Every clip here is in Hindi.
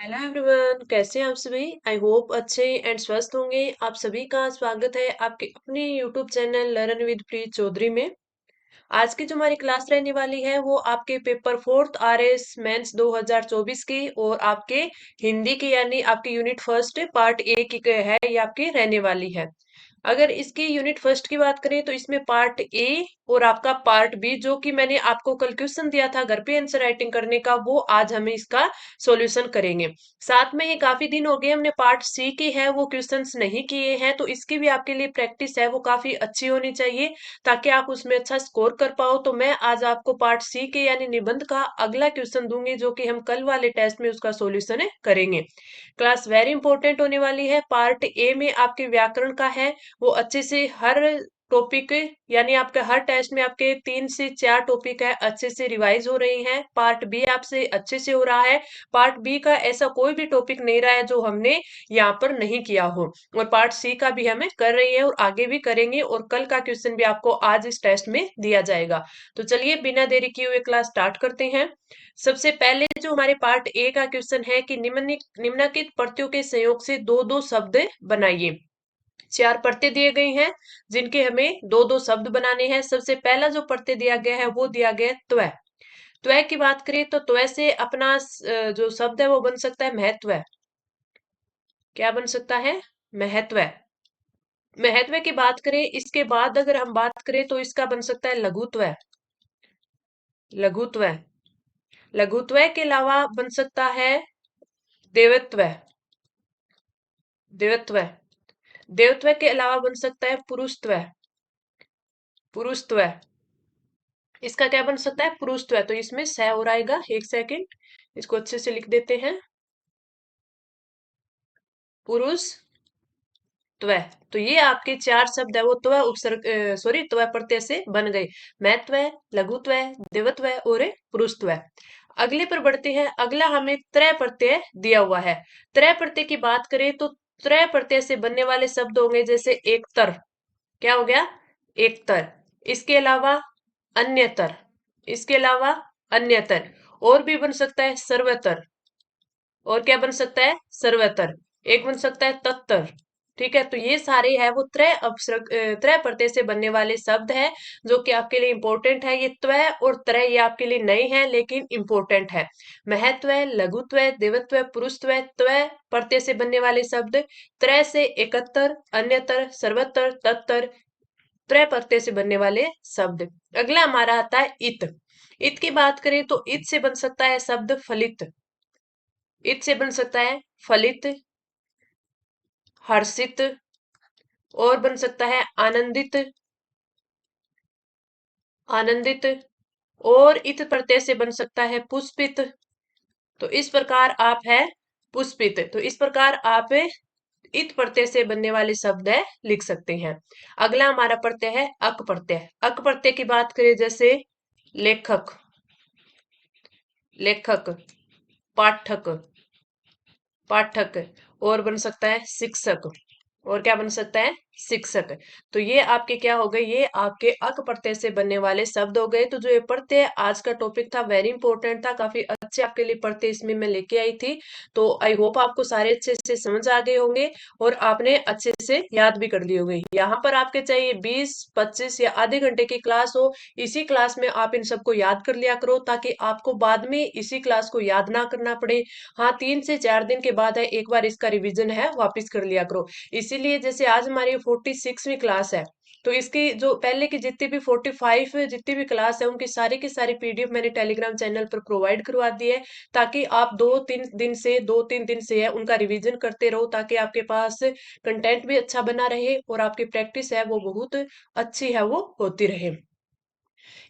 हेलो एवरीवन, कैसे हैं आप सभी। आई होप अच्छे एंड स्वस्थ होंगे। आप सभी का स्वागत है आपके अपने यूट्यूब चैनल लर्न विद प्रीत चौधरी में। आज की जो हमारी क्लास रहने वाली है वो आपके पेपर फोर्थ आरएस मेंस 2024 की और आपके हिंदी की यानी आपके यूनिट फर्स्ट पार्ट ए की है, ये आपकी रहने वाली है। अगर इसकी यूनिट फर्स्ट की बात करें तो इसमें पार्ट ए और आपका पार्ट बी, जो कि मैंने आपको कल क्वेश्चन दिया था घर पे आंसर राइटिंग करने का, वो आज हमें इसका सॉल्यूशन करेंगे। साथ में ही काफी दिन हो गए हमने पार्ट सी की है वो क्वेश्चंस नहीं किए हैं, तो इसकी भी आपके लिए प्रैक्टिस है वो काफी अच्छी होनी चाहिए ताकि आप उसमें अच्छा स्कोर कर पाओ। तो मैं आज आपको पार्ट सी के यानी निबंध का अगला क्वेश्चन दूंगी जो कि हम कल वाले टेस्ट में उसका सॉल्यूशन करेंगे। क्लास वेरी इंपॉर्टेंट होने वाली है। पार्ट ए में आपके व्याकरण का है, वो अच्छे से हर टॉपिक यानी आपके हर टेस्ट में आपके 3 से 4 टॉपिक है अच्छे से रिवाइज हो रही हैं। पार्ट बी आपसे अच्छे से हो रहा है। पार्ट बी का ऐसा कोई भी टॉपिक नहीं रहा है जो हमने यहाँ पर नहीं किया हो, और पार्ट सी का भी हमें कर रही है और आगे भी करेंगे, और कल का क्वेश्चन भी आपको आज इस टेस्ट में दिया जाएगा। तो चलिए बिना देरी किए हुए क्लास स्टार्ट करते हैं। सबसे पहले जो हमारे पार्ट ए का क्वेश्चन है कि निम्नलिखित प्रत्ययों के संयोग से दो दो शब्द बनाइए। 4 प्रत्यय दिए गए हैं जिनके हमें दो दो शब्द बनाने हैं। सबसे पहला जो प्रत्यय दिया गया है वो दिया गया है त्व। त्व की बात करें तो त्व से अपना जो शब्द है वो बन सकता है महत्व। क्या बन सकता है? महत्व। महत्व की बात करें इसके बाद अगर हम बात करें तो इसका बन सकता है लघुत्व। लघुत्व। लघुत्व के अलावा बन सकता है देवत्व। देवत्व। देवत्व के अलावा बन सकता है पुरुषत्व। पुरुषत्व। इसका क्या बन सकता है? पुरुषत्व। तो इसमें स हो आएगा। एक सेकंड, इसको अच्छे से लिख देते हैं। पुरुष त्व। तो ये आपके 4 शब्द है वो त्व उपसर्ग सॉरी त्व प्रत्यय से बन गए। महत्व, लघुत्व, देवत्व और पुरुषत्व। अगले पर बढ़ते हैं। अगला हमें त्रय प्रत्यय दिया हुआ है। त्रय प्रत्यय की बात करें तो त्रय प्रत्यय से बनने वाले शब्द होंगे जैसे एकतर। क्या हो गया? एकतर। इसके अलावा अन्यतर। इसके अलावा अन्यतर। और भी बन सकता है सर्वतर। और क्या बन सकता है? सर्वतर। एक बन सकता है तत्तर। ठीक है, तो ये सारे है वो त्रय प्रत्यय से बनने वाले शब्द है जो कि आपके लिए इंपॉर्टेंट है। ये त्व और त्रय ये आपके लिए नए हैं लेकिन इंपॉर्टेंट है। महत्व, लघुत्व, देवत्व, पुरुषत्व, त्व प्रत्यय से बनने वाले शब्द। त्रय से एकत्तर, अन्यतर, सर्वतर, तत्तर, त्रय प्रत्यय से बनने वाले शब्द। अगला हमारा आता है इत। इत की बात करें तो इत से बन सकता है शब्द फलित। इत से बन सकता है फलित, हर्षित, और बन सकता है आनंदित। आनंदित। और इत प्रत्यय से बन सकता है पुष्पित। तो इस प्रकार आप है पुष्पित। तो इस प्रकार आप इत प्रत्यय से बनने वाले शब्द है लिख सकते हैं। अगला हमारा प्रत्यय है अक प्रत्यय। अक प्रत्यय की बात करें जैसे लेखक, लेखक, पाठक, पाठक, और बन सकता है शिक्षक। और क्या बन सकता है? शिक्षक। तो ये आपके क्या हो गए? ये आपके अक प्रत्यय से बनने वाले शब्द हो गए। तो जो ये प्रत्यय आज का टॉपिक था वेरी इंपॉर्टेंट था, काफी अच्छे आपके लिए प्रत्यय इसमें मैं लेके आई थी। तो आई होप आपको सारे अच्छे से समझ आ गए होंगे और आपने अच्छे से याद भी कर लिए होंगे। यहाँ पर आपके चाहिए 20-25 या आधे घंटे की क्लास हो। इसी क्लास में आप इन सबको याद कर लिया करो ताकि आपको बाद में इसी क्लास को याद ना करना पड़े। हाँ, 3 से 4 दिन के बाद है एक बार इसका रिवीजन है वापस कर लिया करो। इसीलिए जैसे आज हमारी 46वीं क्लास है, तो इसकी जो पहले की जितनी भी 45 जितनी भी क्लास है उनकी सारी की सारी पीडीएफ मैंने टेलीग्राम चैनल पर प्रोवाइड करवा दी है ताकि आप 2-3 दिन से है उनका रिवीजन करते रहो ताकि आपके पास कंटेंट भी अच्छा बना रहे और आपकी प्रैक्टिस है वो बहुत अच्छी है वो होती रहे।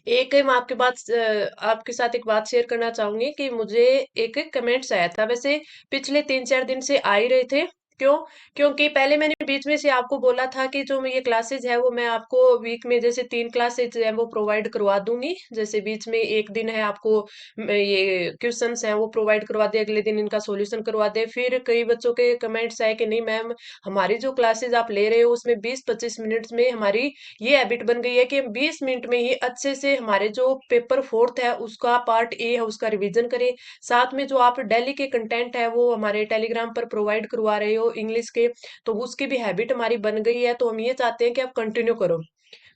एक मैं आपके साथ एक बात शेयर करना चाहूंगी कि मुझे एक कमेंट्स आया था। वैसे पिछले 3-4 दिन से आ ही रहे थे क्यों? क्योंकि पहले मैंने बीच में से आपको बोला था कि जो ये क्लासेस है वो मैं आपको वीक में जैसे 3 क्लासेस है वो प्रोवाइड करवा दूंगी। जैसे बीच में एक दिन है आपको ये क्वेश्चंस हैं वो प्रोवाइड करवा दे, अगले दिन इनका सॉल्यूशन करवा दे। फिर कई बच्चों के कमेंट्स आए कि नहीं मैम, हमारी जो क्लासेस आप ले रहे हो उसमें 20-25 मिनट्स में हमारी ये हैबिट बन गई है कि हम 20 मिनट में ही अच्छे से हमारे जो पेपर फोर्थ है उसका पार्ट ए है उसका रिवीजन करें। साथ में जो आप डेली के कंटेंट है वो हमारे टेलीग्राम पर प्रोवाइड करवा रहे हो इंग्लिश के, तो उसकी भी हैबिट हमारी बन गई है, तो हम ये चाहते हैं कि आप कंटिन्यू करो।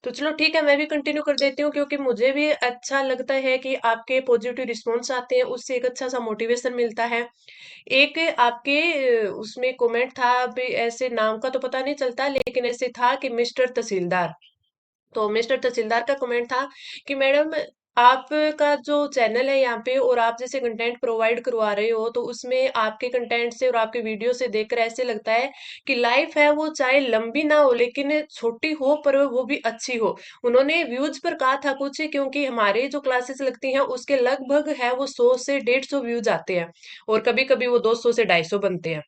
तो चलो ठीक है, मैं भी कंटिन्यू कर देती हूँ क्योंकि मुझे भी अच्छा लगता है कि आपके पॉजिटिव रिस्पॉन्स आते हैं, उससे एक अच्छा सा मोटिवेशन मिलता है। एक आपके उसमें कमेंट था, अभी ऐसे नाम का तो पता नहीं चलता लेकिन ऐसे था कि मिस्टर तहसीलदार। तो मिस्टर तहसीलदार का कमेंट था कि मैडम, आपका जो चैनल है यहाँ पे और आप जैसे कंटेंट प्रोवाइड करवा रहे हो तो उसमें आपके कंटेंट से और आपके वीडियो से देखकर ऐसे लगता है कि लाइफ है वो चाहे लंबी ना हो लेकिन छोटी हो पर वो भी अच्छी हो। उन्होंने व्यूज पर कहा था कुछ, क्योंकि हमारे जो क्लासेस लगती हैं उसके लगभग है वो 100 से 150 व्यूज आते हैं और कभी कभी वो 200 से 250 बनते हैं।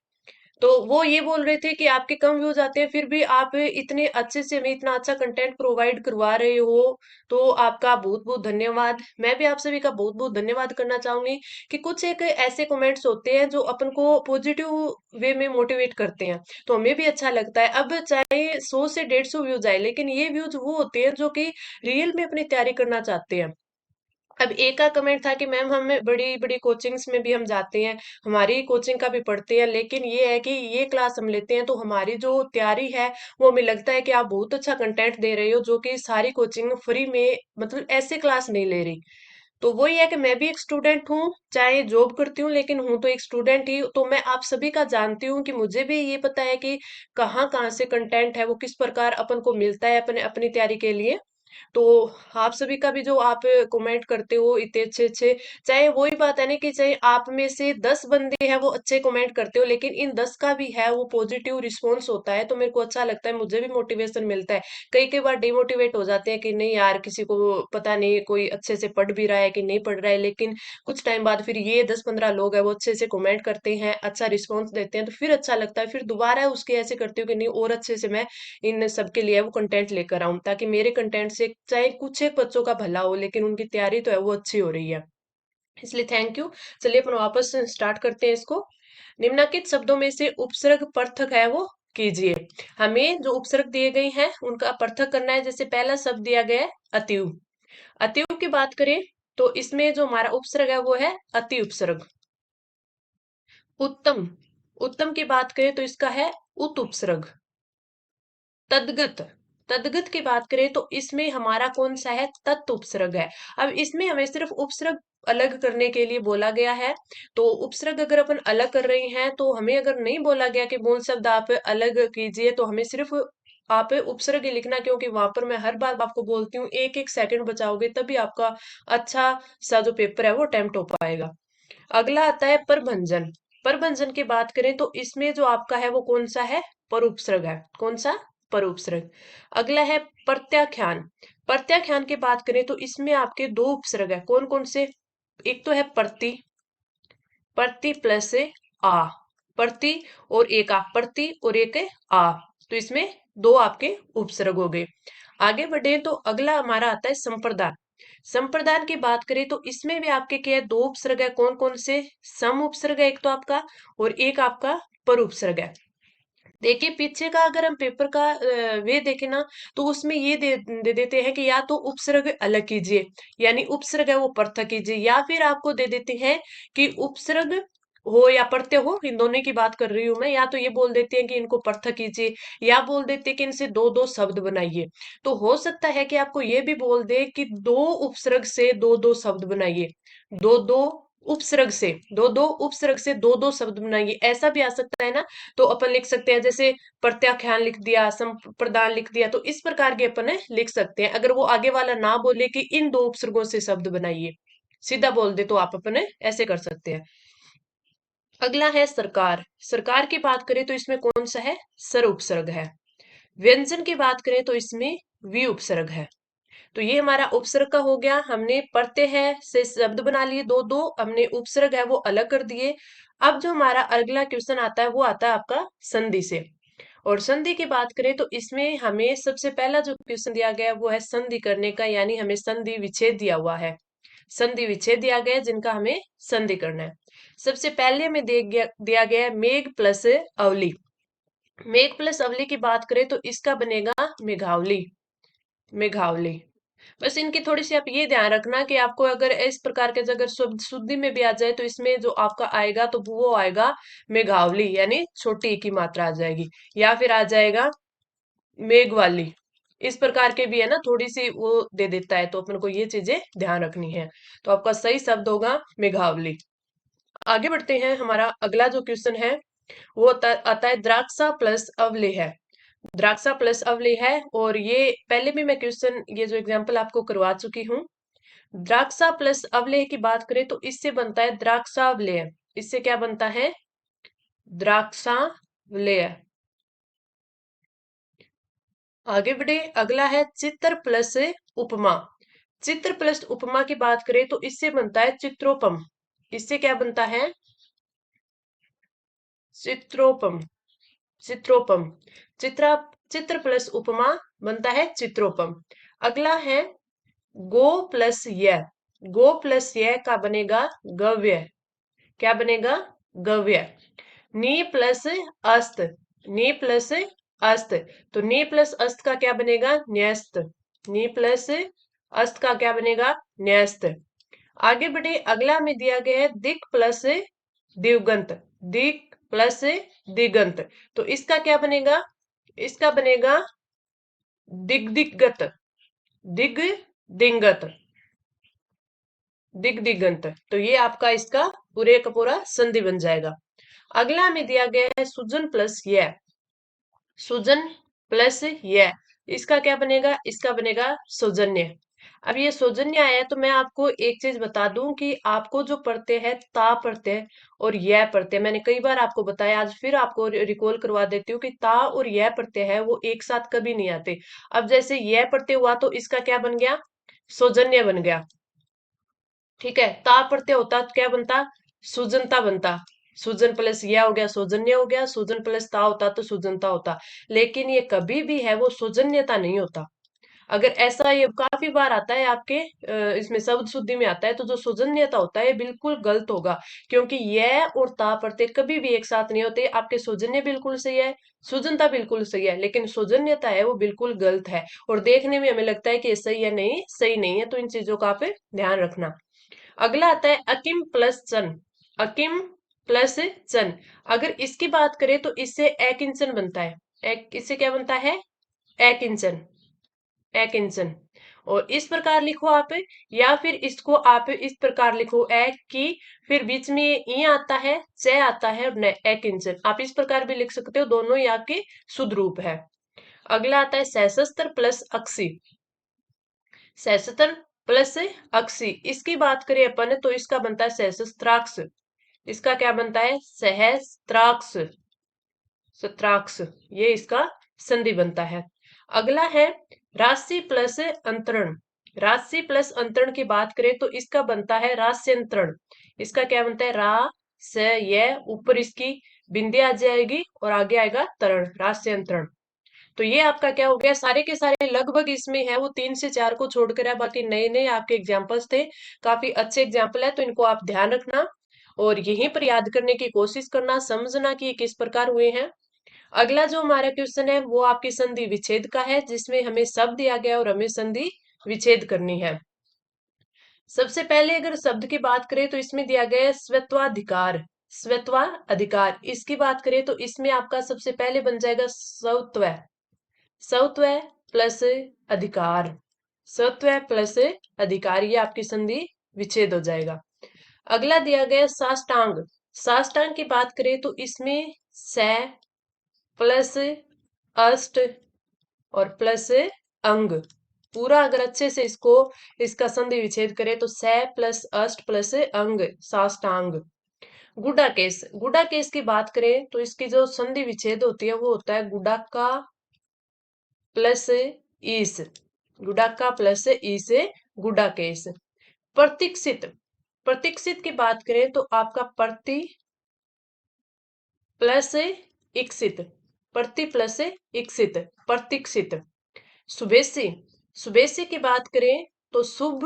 तो वो ये बोल रहे थे कि आपके कम व्यूज आते हैं फिर भी आप इतने अच्छे से हमें इतना अच्छा कंटेंट प्रोवाइड करवा रहे हो, तो आपका बहुत बहुत धन्यवाद। मैं भी आप सभी का बहुत बहुत धन्यवाद करना चाहूंगी कि कुछ एक ऐसे कमेंट्स होते हैं जो अपन को पॉजिटिव वे में मोटिवेट करते हैं, तो हमें भी अच्छा लगता है। अब चाहे 100 से 150 व्यूज आए लेकिन ये व्यूज वो होते हैं जो कि रियल में अपनी तैयारी करना चाहते हैं। अब एक का कमेंट था कि मैम हमें बड़ी बड़ी कोचिंग्स में भी हम जाते हैं, हमारी कोचिंग का भी पढ़ते हैं, लेकिन ये है कि ये क्लास हम लेते हैं तो हमारी जो तैयारी है वो हमें लगता है कि आप बहुत अच्छा कंटेंट दे रहे हो जो कि सारी कोचिंग फ्री में मतलब ऐसे क्लास नहीं ले रही। तो वही है कि मैं भी एक स्टूडेंट हूँ, चाहे जॉब करती हूँ लेकिन हूँ तो एक स्टूडेंट ही। तो मैं आप सभी का जानती हूँ कि मुझे भी ये पता है कि कहाँ कहाँ से कंटेंट है वो किस प्रकार अपन को मिलता है अपने अपनी तैयारी के लिए। तो आप सभी का भी जो आप कमेंट करते हो इतने अच्छे अच्छे, चाहे वही बात है ना कि चाहे आप में से 10 बंदे हैं वो अच्छे कमेंट करते हो लेकिन इन 10 का भी है वो पॉजिटिव रिस्पॉन्स होता है तो मेरे को अच्छा लगता है, मुझे भी मोटिवेशन मिलता है। कई कई बार डिमोटिवेट हो जाते हैं कि नहीं यार, किसी को पता नहीं कोई अच्छे से पढ़ भी रहा है कि नहीं पढ़ रहा है, लेकिन कुछ टाइम बाद फिर ये 10-15 लोग है वो अच्छे से कमेंट करते हैं, अच्छा रिस्पॉन्स देते हैं, तो फिर अच्छा लगता है। फिर दोबारा उसके ऐसे करती हूँ कि नहीं और अच्छे से मैं इन सबके लिए वो कंटेंट लेकर आऊं ताकि मेरे कंटेंट से चाहे कुछ एक बच्चों का भला हो लेकिन उनकी तैयारी तो है वो अच्छी हो रही है। इसलिए थैंक यू। चलिए अपन वापस स्टार्ट करते हैं इसको। निम्नलिखित शब्दों में से उपसर्ग पृथक है वो कीजिए। हमें जो उपसर्ग दिए गए हैं उनका पृथक करना है। जैसे पहला शब्द दिया गया है अतिव। अतिव की बात करें तो इसमें जो हमारा उपसर्ग है वो है अति उपसर्ग। उत्तम, उत्तम की बात करें तो इसका है उत उपसर्ग। तद्गत, तद्गत की बात करें तो इसमें हमारा कौन सा है, तत् उपसर्ग है। अब इसमें हमें सिर्फ उपसर्ग अलग करने के लिए बोला गया है। तो उपसर्ग अगर अपन अलग कर रहे हैं तो हमें अगर नहीं बोला गया कि मूल शब्द आप अलग कीजिए तो हमें सिर्फ आप उपसर्ग ही लिखना, क्योंकि वहां पर मैं हर बार आपको बोलती हूँ एक एक सेकंड बचाओगे तभी आपका अच्छा सा जो पेपर है वो अटेम्प्ट हो पाएगा। अगला आता है प्रभंजन। प्रभंजन की बात करें तो इसमें जो आपका है वो कौन सा है, परोपसर्ग है। कौन सा, परोपसर्ग। अगला है प्रत्याख्यान। प्रत्याख्यान की बात करें तो इसमें आपके दो उपसर्ग है। कौन कौन से, एक तो है प्रति, प्रति प्लस से आ, प्रति और एक आ, प्रति और एक है आ, तो इसमें दो आपके उपसर्ग हो गए। आगे बढ़े तो अगला हमारा आता है संप्रदान। संप्रदान की बात करें तो इसमें भी आपके क्या है, दो उपसर्ग है। कौन कौन से, सम उपसर्ग है एक तो आपका और एक आपका पर उपसर्ग है। देखिए पीछे का अगर हम पेपर का वे देखें ना तो उसमें ये दे देते हैं कि या तो उपसर्ग अलग कीजिए, यानी उपसर्ग है वो पृथक कीजिए, या फिर आपको दे देते हैं कि उपसर्ग हो या प्रत्यय हो, इन दोनों की बात कर रही हूं मैं, या तो ये बोल देते हैं कि इनको पृथक कीजिए या बोल देते हैं कि इनसे दो दो शब्द बनाइए। तो हो सकता है कि आपको ये भी बोल दे कि दो उपसर्ग से दो दो शब्द बनाइए, दो दो उपसर्ग से दो दो उपसर्ग से दो दो शब्द बनाइए, ऐसा भी आ सकता है ना। तो अपन लिख सकते हैं जैसे प्रत्याख्यान लिख दिया, संप्रदान लिख दिया, तो इस प्रकार के अपन लिख सकते हैं। अगर वो आगे वाला ना बोले कि इन दो उपसर्गों से शब्द बनाइए, सीधा बोल दे तो आप अपने ऐसे कर सकते हैं। अगला है सरकार। सरकार की बात करें तो इसमें कौन सा है, सर उपसर्ग है। व्यंजन की बात करें तो इसमें वी उपसर्ग है। तो ये हमारा उपसर्ग का हो गया, हमने प्रत्यय है से शब्द बना लिए दो दो, हमने उपसर्ग है वो अलग कर दिए। अब जो हमारा अगला क्वेश्चन आता है वो आता है आपका संधि से। और संधि की बात करें तो इसमें हमें सबसे पहला जो क्वेश्चन दिया गया है वो है संधि करने का, यानी हमें संधि विच्छेद दिया हुआ है। संधि विच्छेद दिया गया है जिनका हमें संधि करना है। सबसे पहले हमें दिया गया है मेघ प्लस अवली। मेघ प्लस अवली की बात करें तो इसका बनेगा मेघावली। मेघावली। बस इनकी थोड़ी सी आप ये ध्यान रखना कि आपको अगर इस प्रकार के अगर शब्द शुद्धि में भी आ जाए तो इसमें जो आपका आएगा तो वो आएगा मेघावली, यानी छोटी ई की मात्रा आ जाएगी, या फिर आ जाएगा मेघ वाली। इस प्रकार के भी है ना, थोड़ी सी वो दे देता है, तो अपन को ये चीजें ध्यान रखनी है। तो आपका सही शब्द होगा मेघावली। आगे बढ़ते हैं, हमारा अगला जो क्वेश्चन है वो आता है द्राक्षा प्लस अवले है। द्राक्षा प्लस अवले है, और ये पहले भी मैं क्वेश्चन ये जो एग्जांपल आपको करवा चुकी हूँ। द्राक्षा प्लस अवलेह की बात करें तो इससे बनता है द्राक्षावलेह। इससे क्या बनता है? द्राक्षावलेह। आगे बढ़े, अगला है चित्र प्लस उपमा। चित्र प्लस उपमा की बात करें तो इससे बनता है चित्रोपम। इससे क्या बनता है? चित्रोपम। चित्रोपम। चित्रा चित्र प्लस उपमा बनता है चित्रोपम। अगला है गो प्लस य। गो प्लस य का बनेगा गव्य। क्या बनेगा? गव्य। नी प्लस अस्त। नी प्लस अस्त। तो नी प्लस अस्त का क्या बनेगा? न्यस्त। नी प्लस अस्त का क्या बनेगा? न्यस्त। आगे बढ़े, अगला में दिया गया है दिक प्लस दिवगंत। दिक प्लस दिगंत। तो इसका क्या बनेगा? इसका बनेगा दिग दिगत। दिग दिगंत। दिग दिगंत। तो ये आपका इसका पूरे का पूरा संधि बन जाएगा। अगला में दिया गया है सुजन प्लस य। सुजन प्लस य। इसका क्या बनेगा? इसका बनेगा सौजन्य। अब ये सौजन्य आया तो मैं आपको एक चीज बता दूं कि आपको जो पढ़ते हैं ता पढ़ते हैं और यह पढ़ते हैं, मैंने कई बार आपको बताया, आज फिर आपको रिकॉल करवा देती हूँ कि ता और यह पढ़ते हैं वो एक साथ कभी नहीं आते। अब जैसे यह पढ़ते हुआ तो इसका क्या बन गया? सौजन्य बन गया। ठीक है, ता प्रत्यय होता तो क्या बनता? सुजनता बनता। सुजन प्लस यह हो गया सौजन्य हो गया, सुजन प्लस ता होता तो सुजनता होता। लेकिन ये कभी भी है वो सौजन्यता नहीं होता। अगर ऐसा ये काफी बार आता है आपके इसमें शब्द शुद्धि में आता है तो जो सौजन्यता होता है ये बिल्कुल गलत होगा। क्योंकि यह और ता प्रत्यय कभी भी एक साथ नहीं होते। आपके सौजन्य बिल्कुल सही है, सुजनता बिल्कुल सही है, लेकिन सौजन्यता है वो बिल्कुल गलत है। और देखने में हमें लगता है कि ये सही है, नहीं सही नहीं है। तो इन चीजों का आप ध्यान रखना। अगला आता है अकिम प्लस चन। अकिम प्लस चन। अगर इसकी बात करें तो इससे एकिंचन बनता है। इससे क्या बनता है? एकिंचन। एकिंचन। और इस प्रकार लिखो आप, या फिर इसको आप इस प्रकार लिखो एक की, फिर बीच में ई आता है, च आता है और एकिंचन। आप इस प्रकार भी लिख सकते हो, दोनों ही आपके शुद्ध रूप है। अगला आता है सहस्त्र प्लस अक्सी। सहस्त्र प्लस अक्सी। इसकी बात करें अपन तो इसका बनता है सहस्त्राक्ष। इसका क्या बनता है? सहस्त्राक्ष। सत्राक्ष। ये इसका संधि बनता है। अगला है राशि प्लस अंतरण। राशि प्लस अंतरण की बात करें तो इसका बनता है रास्यंतरण। इसका क्या बनता है? रा स य, ऊपर इसकी बिंदी आ जाएगी और आगे आएगा तरण, रास्यंतरण। तो ये आपका क्या हो गया? सारे के सारे लगभग इसमें है वो 3 से 4 को छोड़कर है, बाकी नए नए आपके एग्जाम्पल्स थे। काफी अच्छे एग्जाम्पल है, तो इनको आप ध्यान रखना और यहीं पर याद करने की कोशिश करना, समझना कि ये किस प्रकार हुए हैं। अगला जो हमारा क्वेश्चन है वो आपकी संधि विच्छेद का है, जिसमें हमें शब्द दिया गया और हमें संधि विच्छेद करनी है। सबसे पहले अगर शब्द की बात करें तो इसमें दिया गया है स्वत्वाधिकार। स्वत्वाधिकार, इसकी बात करें तो इसमें आपका सबसे पहले बन जाएगा स्वत्व। स्वत्व प्लस अधिकार। स्वत्व प्लस अधिकार, ये आपकी संधि विच्छेद हो जाएगा। अगला दिया गया साष्टांग। साष्टांग की बात करें तो इसमें स प्लस अष्ट और प्लस अंग। पूरा अगर अच्छे से इसको इसका संधि विच्छेद करें तो स प्लस अष्ट प्लस अंग, साष्टांग। गुडाकेश। गुडाकेश की बात करें तो इसकी जो संधि विच्छेद होती है वो होता है गुडाका प्लस ईस। गुडाका प्लस ईस, गुडाकेश। प्रतीक्षित। प्रतीक्षित की बात करें तो आपका प्रति प्लस इक्सित, प्रति प्लस इक्सित, प्रतीक्षित। सुबेसी, सुबेसी की बात करें तो शुभ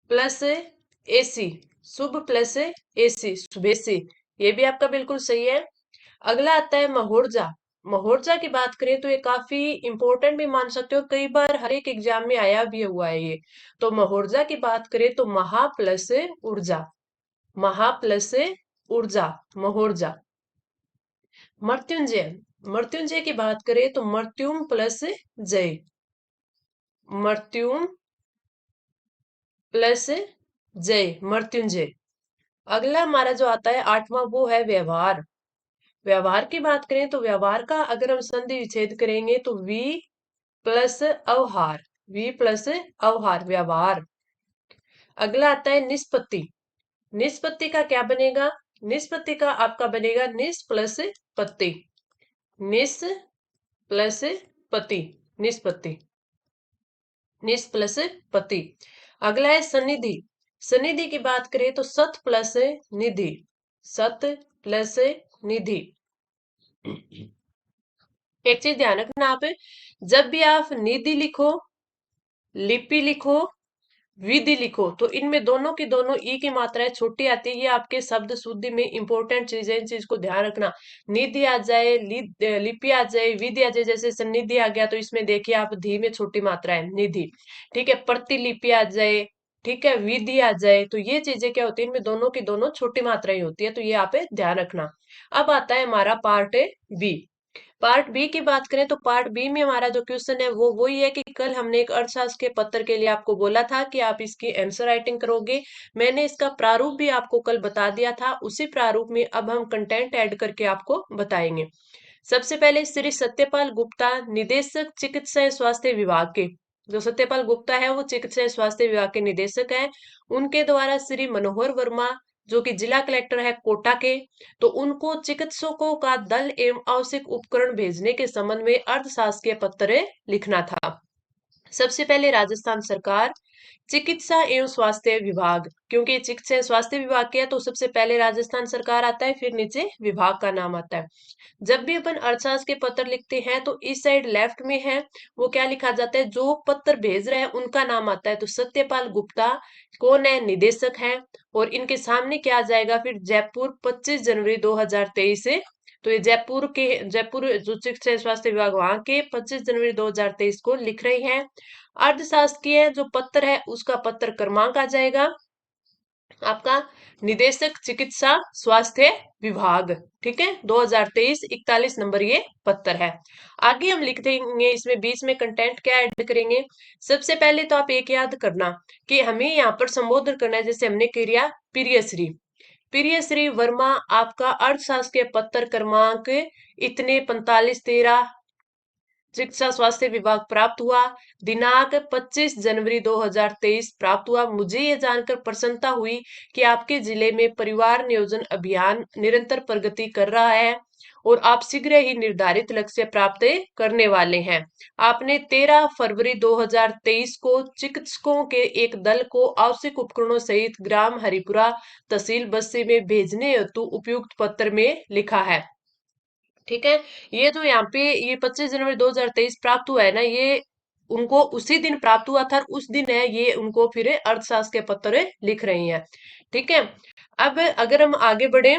प्लस एसी, शुभ प्लस एसी, शुभेसी। ये भी आपका बिल्कुल सही है। अगला आता है महोर्जा। महोर्जा की बात करें तो ये काफी इंपॉर्टेंट भी मान सकते हो, कई बार हर एक एग्जाम में आया भी हुआ है ये। तो महोर्जा की बात करें तो महा प्लस ऊर्जा, महा प्लस ऊर्जा, महोर्जा। मृत्युंजय, मृत्युंजय की बात करें तो मृत्युम प्लस जय, मृत्युम प्लस जय, मृत्युंजय। अगला हमारा जो आता है आठवां, वो है व्यवहार। व्यवहार की बात करें तो व्यवहार का अगर हम संधि विच्छेद करेंगे तो वी प्लस अवहार, वी प्लस अवहार, व्यवहार। अगला आता है निष्पत्ति। निष्पत्ति का क्या बनेगा? निष्पत्ति का आपका बनेगा निस प्लस पत्ति, निस प्लस पति, निष्पत्ति, निस प्लस पति। अगला है सन्निधि। सन्निधि की बात करें तो सत प्लस निधि, सत प्लस निधि। एक चीज ध्यान रखना आप, जब भी आप निधि लिखो, लिपि लिखो, विधि लिखो, तो इनमें दोनों की दोनों ई की मात्राएं छोटी आती है। ये आपके शब्द शुद्धि में इंपॉर्टेंट चीज है, इन चीज को ध्यान रखना। निधि आ जाए, लिपि आ जाए, विधि आ जाए, जैसे सन्निधि आ गया तो इसमें देखिए आप धी में छोटी मात्रा है निधि, ठीक है। प्रतिलिपि आ जाए, ठीक है, विधि आ जाए, तो ये चीजें क्या होती है, इनमें दोनों की दोनों छोटी मात्राएं होती है, तो ये आप ध्यान रखना। अब आता है हमारा पार्ट बी। पार्ट बी की बात करें तो पार्ट बी में हमारा जो क्वेश्चन है वो वही है कि कल हमने एक अर्थशास्त्र के पत्र के लिए आपको बोला था कि आप इसकी आंसर राइटिंग करोगे। मैंने इसका प्रारूप भी आपको कल बता दिया था, उसी प्रारूप में अब हम कंटेंट ऐड करके आपको बताएंगे। सबसे पहले श्री सत्यपाल गुप्ता, निदेशक चिकित्सा एवं स्वास्थ्य विभाग के, जो सत्यपाल गुप्ता है वो चिकित्सा एवं स्वास्थ्य विभाग के निदेशक हैं। उनके द्वारा श्री मनोहर वर्मा, जो कि जिला कलेक्टर है कोटा के, तो उनको चिकित्सकों का दल एवं आवश्यक उपकरण भेजने के संबंध में अर्थशास्त्रीय पत्र लिखना था। सबसे पहले राजस्थान सरकार, चिकित्सा एवं स्वास्थ्य विभाग, क्योंकि ये चिकित्सा एवं स्वास्थ्य विभाग के है तो सबसे पहले राजस्थान सरकार आता है, फिर नीचे विभाग का नाम आता है। जब भी अपन अर्थशास्त्र के पत्र लिखते हैं तो इस साइड लेफ्ट में है वो क्या लिखा जाता है, जो पत्र भेज रहे हैं उनका नाम आता है। तो सत्यपाल गुप्ता कौन है? निदेशक है। और इनके सामने क्या आ जाएगा फिर, जयपुर 25 जनवरी 2023 से। तो ये जयपुर जो चिकित्सा एवं स्वास्थ्य विभाग वहां के 25 जनवरी 2023 को लिख रहे हैं। अर्थशास्त्रीय जो पत्र है उसका पत्र क्रमांक आ जाएगा आपका निदेशक चिकित्सा स्वास्थ्य विभाग, ठीक है, 2023 41 नंबर ये पत्र है। आगे हम लिख देंगे, इसमें बीच में कंटेंट क्या ऐड करेंगे। सबसे पहले तो आप एक याद करना कि हमें यहाँ पर संबोधन करना है, जैसे हमने किया प्रियश्री, प्रियश्री वर्मा आपका अर्थशास्त्र के पत्र क्रमांक इतने 4513 चिकित्सा स्वास्थ्य विभाग प्राप्त हुआ, दिनांक 25 जनवरी 2023 प्राप्त हुआ। मुझे ये जानकर प्रसन्नता हुई कि आपके जिले में परिवार नियोजन अभियान निरंतर प्रगति कर रहा है और आप शीघ्र ही निर्धारित लक्ष्य प्राप्त करने वाले हैं। आपने 13 फरवरी 2023 को चिकित्सकों के एक दल को आवश्यक उपकरणों सहित ग्राम हरिपुरा तहसील बस्सी में भेजने हेतु उपयुक्त पत्र में लिखा है, ठीक है। ये जो यहाँ पे ये 25 जनवरी 2023 प्राप्त हुआ है ना, ये उनको उसी दिन प्राप्त हुआ था और उस दिन है ये उनको फिर अर्थशास्त्र के पत्र लिख रही हैं, ठीक है। अब अगर हम आगे बढ़े,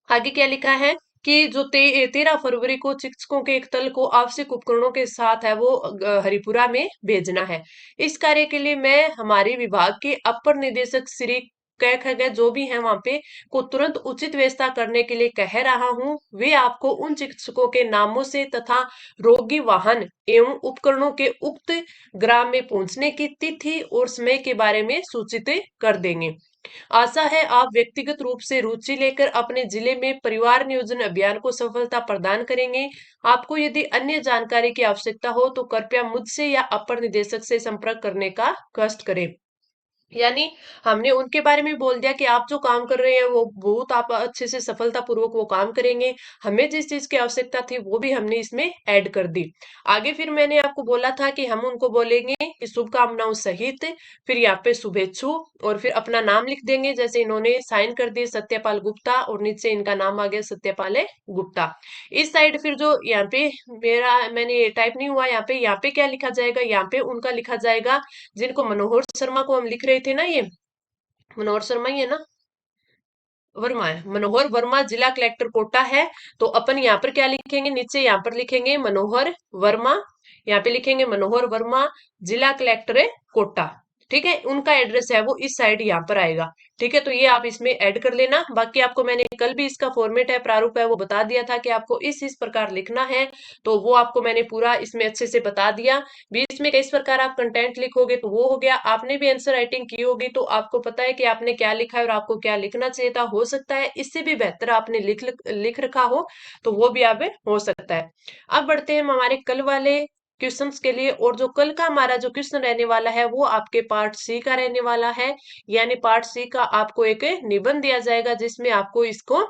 आगे क्या लिखा है कि जो 13 फरवरी को चिकित्सकों के एक दल को आवश्यक उपकरणों के साथ है वो हरिपुरा में भेजना है। इस कार्य के लिए मैं हमारे विभाग के अपर निदेशक श्री कह खगे जो भी हैं वहां पे को तुरंत उचित व्यवस्था करने के लिए कह रहा हूं। वे आपको उन चिकित्सकों के नामों से तथा रोगी वाहन एवं उपकरणों के उक्त ग्राम में पहुंचने की तिथि और समय के बारे में सूचित कर देंगे। आशा है आप व्यक्तिगत रूप से रुचि लेकर अपने जिले में परिवार नियोजन अभियान को सफलता प्रदान करेंगे। आपको यदि अन्य जानकारी की आवश्यकता हो तो कृपया मुझसे या अपर निदेशक से संपर्क करने का कष्ट करें। यानी हमने उनके बारे में बोल दिया कि आप जो काम कर रहे हैं वो बहुत आप अच्छे से सफलतापूर्वक वो काम करेंगे। हमें जिस चीज की आवश्यकता थी वो भी हमने इसमें ऐड कर दी। आगे फिर मैंने आपको बोला था कि हम उनको बोलेंगे कि शुभकामनाओं सहित, फिर यहाँ पे शुभेच्छु, और फिर अपना नाम लिख देंगे। जैसे इन्होंने साइन कर दिए सत्यपाल गुप्ता और नीचे इनका नाम आ गया सत्यपाल गुप्ता। इस साइड फिर जो यहाँ पे मेरा मैंने ये टाइप नहीं हुआ, यहाँ पे क्या लिखा जाएगा, यहाँ पे उनका लिखा जाएगा जिनको मनोहर शर्मा को हम लिख रहे थे ना, ये मनोहर शर्मा ही है ना, वर्मा है, मनोहर वर्मा जिला कलेक्टर कोटा है। तो अपन यहाँ पर क्या लिखेंगे, नीचे यहाँ पर लिखेंगे मनोहर वर्मा, यहाँ पे लिखेंगे मनोहर वर्मा जिला कलेक्टर है कोटा। ठीक है, उनका एड्रेस है वो इस साइड यहाँ पर आएगा। ठीक है, तो ये आप इसमें ऐड कर लेना। बाकी आपको मैंने कल भी इसका फॉर्मेट है, प्रारूप है, वो बता दिया था कि आपको इस प्रकार लिखना है। तो वो आपको मैंने पूरा इसमें अच्छे से बता दिया। बीच में किस प्रकार आप कंटेंट लिखोगे तो वो हो गया। आपने भी आंसर राइटिंग की होगी तो आपको पता है कि आपने क्या लिखा है और आपको क्या लिखना चाहिए था। हो सकता है इससे भी बेहतर आपने लिख रखा हो, तो वो भी आप हो सकता है। अब बढ़ते हैं हम हमारे कल वाले क्वेश्चंस के लिए। और जो कल का हमारा जो क्वेश्चन रहने वाला है वो आपके पार्ट सी का रहने वाला है। यानी पार्ट सी का आपको एक निबंध दिया जाएगा जिसमें आपको इसको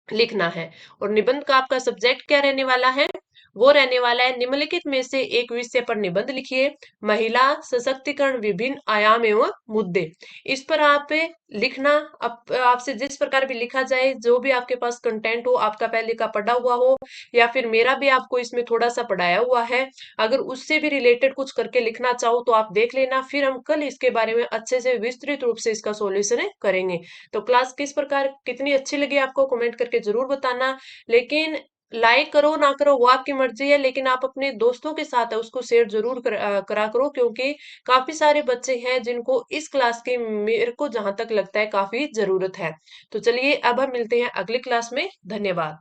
लिखना है। और निबंध का आपका सब्जेक्ट क्या रहने वाला है, वो रहने वाला है निम्नलिखित में से एक विषय पर निबंध लिखिए, महिला सशक्तिकरण विभिन्न आयाम एवं मुद्दे। इस पर आप लिखना। आपसे जिस प्रकार भी लिखा जाए, जो भी आपके पास कंटेंट हो, आपका पहले का पढ़ा हुआ हो या फिर मेरा भी आपको इसमें थोड़ा सा पढ़ाया हुआ है, अगर उससे भी रिलेटेड कुछ करके लिखना चाहो तो आप देख लेना। फिर हम कल इसके बारे में अच्छे से विस्तृत रूप से इसका सॉल्यूशन करेंगे। तो क्लास किस प्रकार कितनी अच्छी लगी आपको कमेंट करके जरूर बताना। लेकिन लाइक करो ना करो वो आपकी मर्जी है, लेकिन आप अपने दोस्तों के साथ है उसको शेयर जरूर करा करो, क्योंकि काफी सारे बच्चे हैं जिनको इस क्लास की मेरे को जहां तक लगता है काफी जरूरत है। तो चलिए अब हम मिलते हैं अगली क्लास में। धन्यवाद।